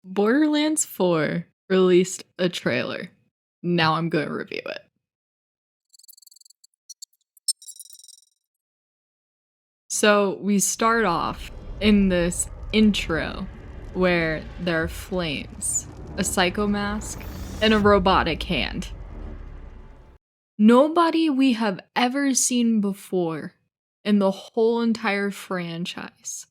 Borderlands 4 released a trailer. Now I'm going to review it. So we start off in this intro where there are flames, a psycho mask, and a robotic hand. Nobody we have ever seen before in the whole entire franchise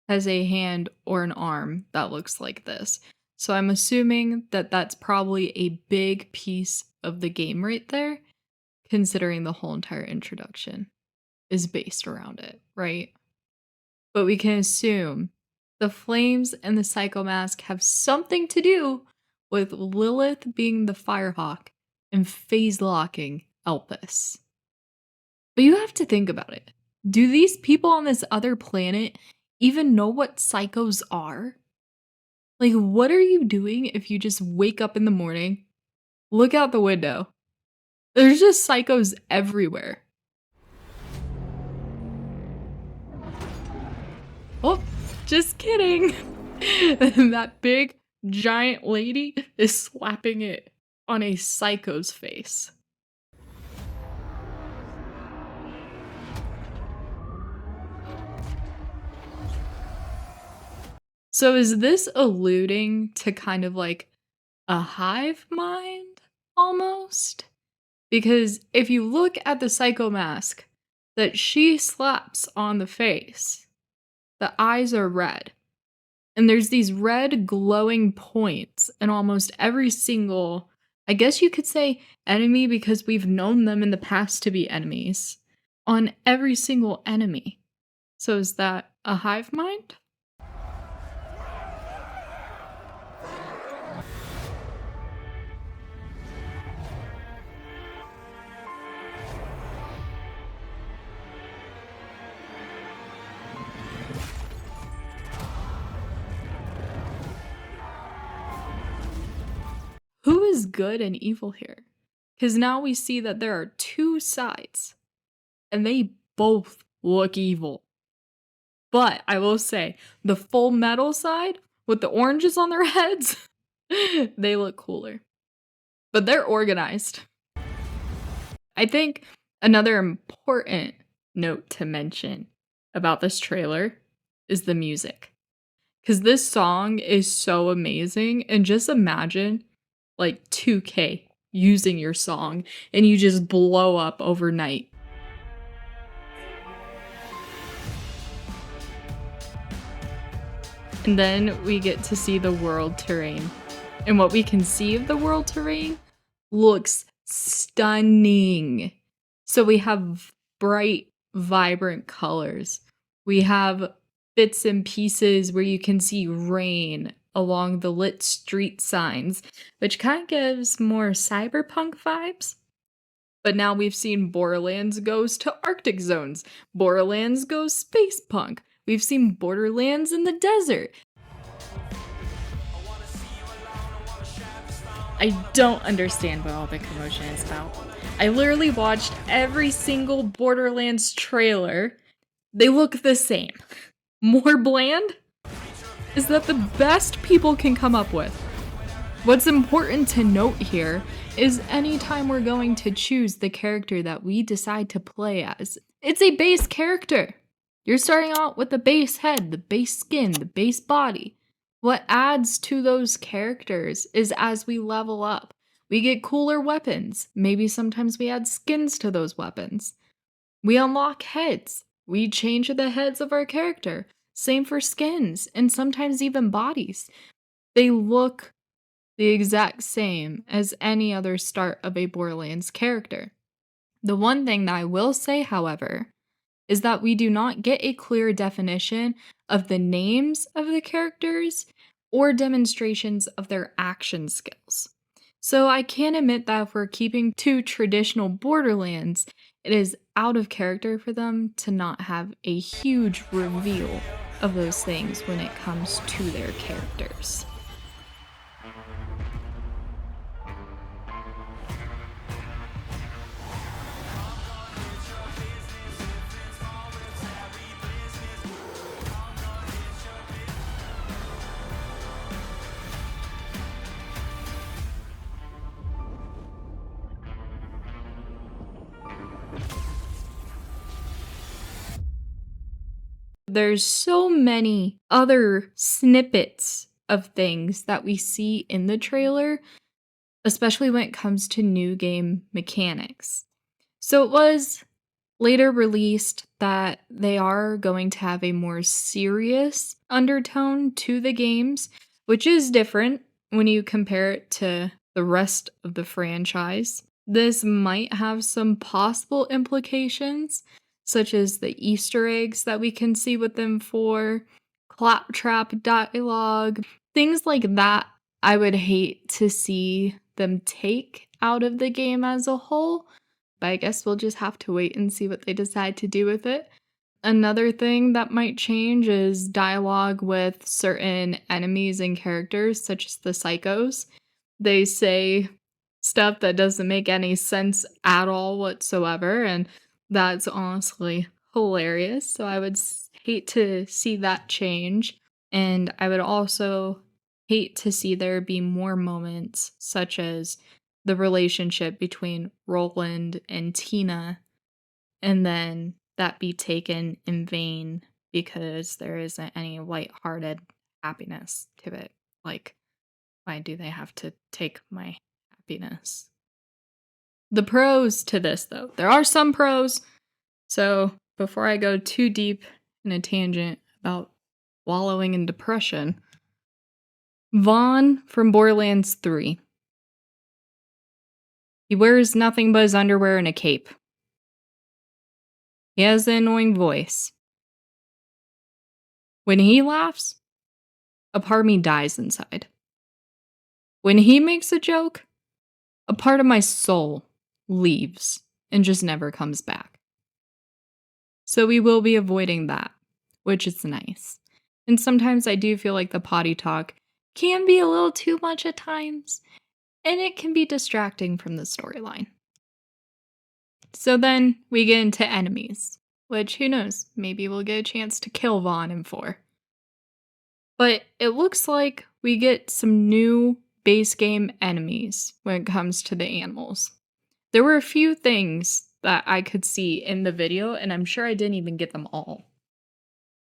has a hand or an arm that looks like this. So I'm assuming that that's probably a big piece of the game right there, considering the whole entire introduction is based around it, right? But we can assume the flames and the psycho mask have something to do with Lilith being the Firehawk and phase locking Elpis. But you have to think about it. Do these people on this other planet even know what psychos are? Like, what are you doing if you just wake up in the morning, look out the window? There's just psychos everywhere. Oh, just kidding. That big, giant lady is slapping it on a psycho's face. So is this alluding to kind of like a hive mind almost? Because if you look at the psycho mask that she slaps on the face, the eyes are red. And there's these red glowing points in almost every single, I guess you could say enemy because we've known them in the past to be enemies, on every single enemy. So is that a hive mind? Who is good and evil here? Because now we see that there are two sides, and they both look evil. But I will say, the full metal side, with the oranges on their heads, they look cooler. But they're organized. I think another important note to mention about this trailer is the music. Because this song is so amazing, and just imagine like 2K using your song and you just blow up overnight. And then we get to see the world terrain. And what we can see of the world terrain looks stunning. So we have bright, vibrant colors. We have bits and pieces where you can see rain along the lit street signs, which kind of gives more cyberpunk vibes. But now we've seen Borderlands goes to Arctic zones. Borderlands goes space punk. We've seen Borderlands in the desert. I don't understand what all the commotion is about. I literally watched every single Borderlands trailer. They look the same. More bland? Is that the best people can come up with? What's important to note here is anytime we're going to choose the character that we decide to play as, it's a base character. You're starting out with the base head, the base skin, the base body. What adds to those characters is as we level up, we get cooler weapons. Maybe sometimes we add skins to those weapons. We unlock heads. We change the heads of our character. Same for skins, and sometimes even bodies. They look the exact same as any other start of a Borderlands character. The one thing that I will say, however, is that we do not get a clear definition of the names of the characters or demonstrations of their action skills. So I can admit that if we're keeping to traditional Borderlands, it is out of character for them to not have a huge reveal of those things when it comes to their characters. There's so many other snippets of things that we see in the trailer, especially when it comes to new game mechanics. So it was later released that they are going to have a more serious undertone to the games, which is different when you compare it to the rest of the franchise. This might have some possible implications, such as the Easter eggs that we can see with them for, claptrap dialogue, things like that. I would hate to see them take out of the game as a whole, but I guess we'll just have to wait and see what they decide to do with it. Another thing that might change is dialogue with certain enemies and characters, such as the psychos. They say stuff that doesn't make any sense at all whatsoever, and that's honestly hilarious. So I would hate to see that change. And I would also hate to see there be more moments, such as the relationship between Roland and Tina, and then that be taken in vain because there isn't any lighthearted happiness to it. Like, why do they have to take my happiness? The pros to this, though, there are some pros. So before I go too deep in a tangent about wallowing in depression, Vaughn from Borderlands 3. He wears nothing but his underwear and a cape. He has an annoying voice. When he laughs, a part of me dies inside. When he makes a joke, a part of my soul leaves and just never comes back. So we will be avoiding that, which is nice. And sometimes I do feel like the potty talk can be a little too much at times, and it can be distracting from the storyline. So then we get into enemies, which who knows, maybe we'll get a chance to kill Vaughn in 4. But it looks like we get some new base game enemies when it comes to the animals. There were a few things that I could see in the video, and I'm sure I didn't even get them all.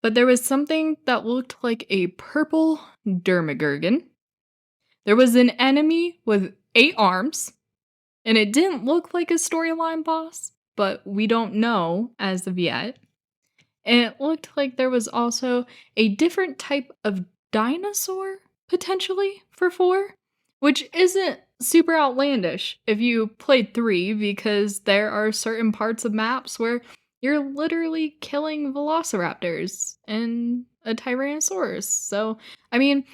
But there was something that looked like a purple Dermagurgan. There was an enemy with 8 arms, and it didn't look like a storyline boss, but we don't know as of yet. And it looked like there was also a different type of dinosaur, potentially, for 4, which isn't super outlandish if you played 3, because there are certain parts of maps where you're literally killing velociraptors and a tyrannosaurus. So, I mean,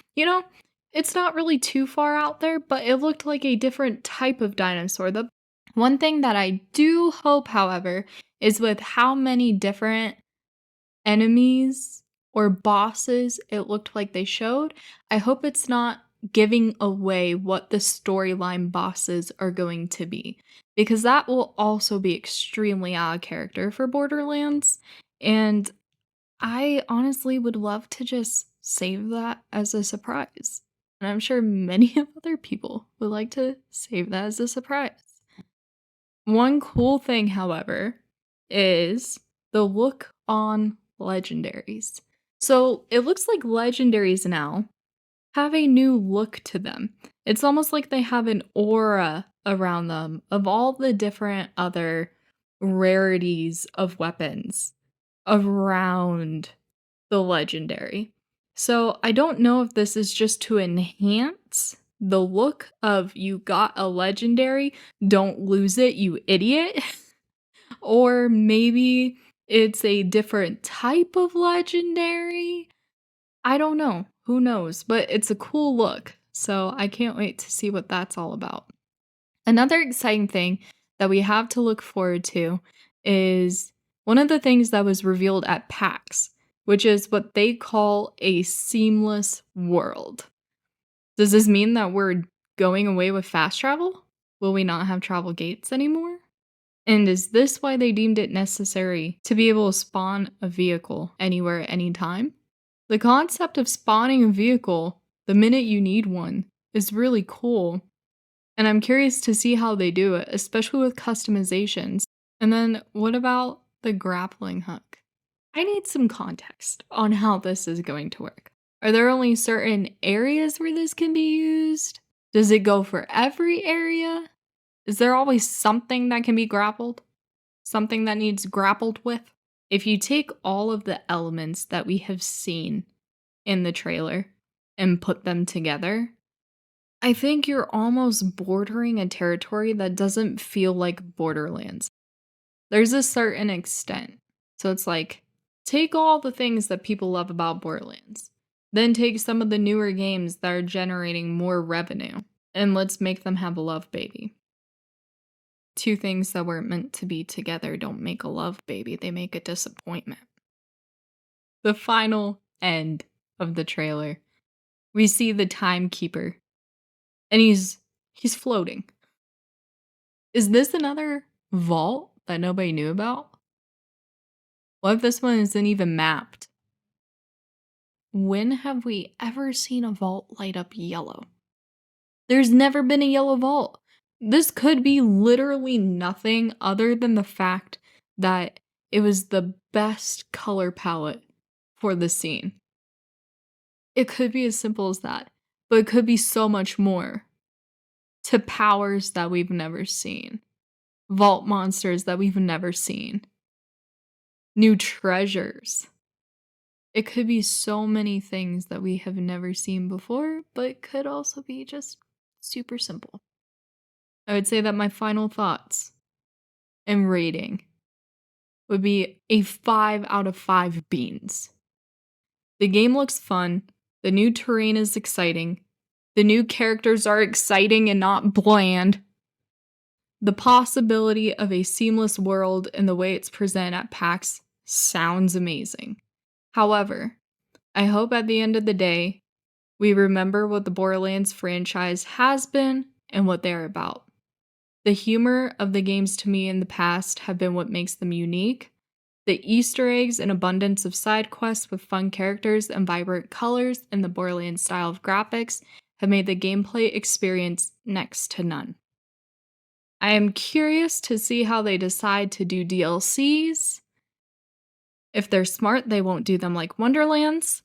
it's not really too far out there, but it looked like a different type of dinosaur. The one thing that I do hope, however, is with how many different enemies or bosses it looked like they showed, I hope it's not giving away what the storyline bosses are going to be, because that will also be extremely out of character for Borderlands, and I honestly would love to just save that as a surprise. And I'm sure many of other people would like to save that as a surprise. One cool thing, however, is the look on legendaries. So it looks like legendaries now have a new look to them. It's almost like they have an aura around them of all the different other rarities of weapons around the legendary. So I don't know if this is just to enhance the look of you got a legendary, don't lose it, you idiot. Or maybe it's a different type of legendary. I don't know. Who knows? But it's a cool look. So I can't wait to see what that's all about. Another exciting thing that we have to look forward to is one of the things that was revealed at PAX, which is what they call a seamless world. Does this mean that we're going away with fast travel? Will we not have travel gates anymore? And is this why they deemed it necessary to be able to spawn a vehicle anywhere at any time? The concept of spawning a vehicle the minute you need one is really cool, and I'm curious to see how they do it, especially with customizations. And then what about the grappling hook? I need some context on how this is going to work. Are there only certain areas where this can be used? Does it go for every area? Is there always something that can be grappled? Something that needs grappled with? If you take all of the elements that we have seen in the trailer and put them together, I think you're almost bordering a territory that doesn't feel like Borderlands. There's a certain extent. So it's like, take all the things that people love about Borderlands, then take some of the newer games that are generating more revenue, and let's make them have a love baby. Two things that weren't meant to be together don't make a love baby, they make a disappointment. The final end of the trailer, we see the timekeeper, and he's floating. Is this another vault that nobody knew about? What if this one isn't even mapped? When have we ever seen a vault light up yellow? There's never been a yellow vault. This could be literally nothing other than the fact that it was the best color palette for the scene. It could be as simple as that, but it could be so much more. To powers that we've never seen, vault monsters that we've never seen, new treasures. It could be so many things that we have never seen before, but it could also be just super simple. I would say that my final thoughts and rating would be a 5 out of 5 beans. The game looks fun, the new terrain is exciting, the new characters are exciting and not bland. The possibility of a seamless world and the way it's presented at PAX sounds amazing. However, I hope at the end of the day, we remember what the Borderlands franchise has been and what they're about. The humor of the games to me in the past have been what makes them unique. The Easter eggs and abundance of side quests with fun characters and vibrant colors and the Borderlands style of graphics have made the gameplay experience next to none. I am curious to see how they decide to do DLCs. If they're smart, they won't do them like Wonderlands.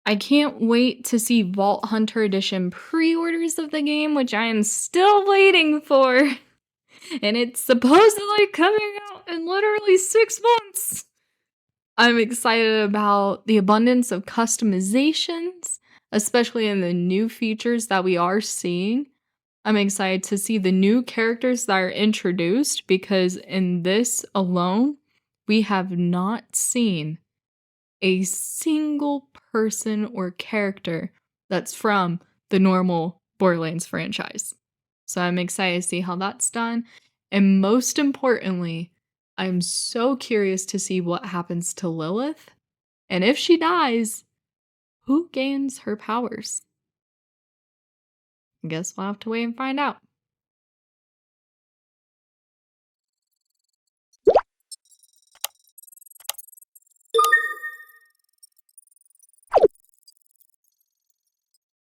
I can't wait to see Vault Hunter Edition pre-orders of the game, which I am still waiting for. And it's supposedly coming out in literally 6 months. I'm excited about the abundance of customizations, especially in the new features that we are seeing. I'm excited to see the new characters that are introduced because in this alone, we have not seen a single person or character that's from the normal Borderlands franchise. So I'm excited to see how that's done. And most importantly, I'm so curious to see what happens to Lilith. And if she dies, who gains her powers? I guess we'll have to wait and find out.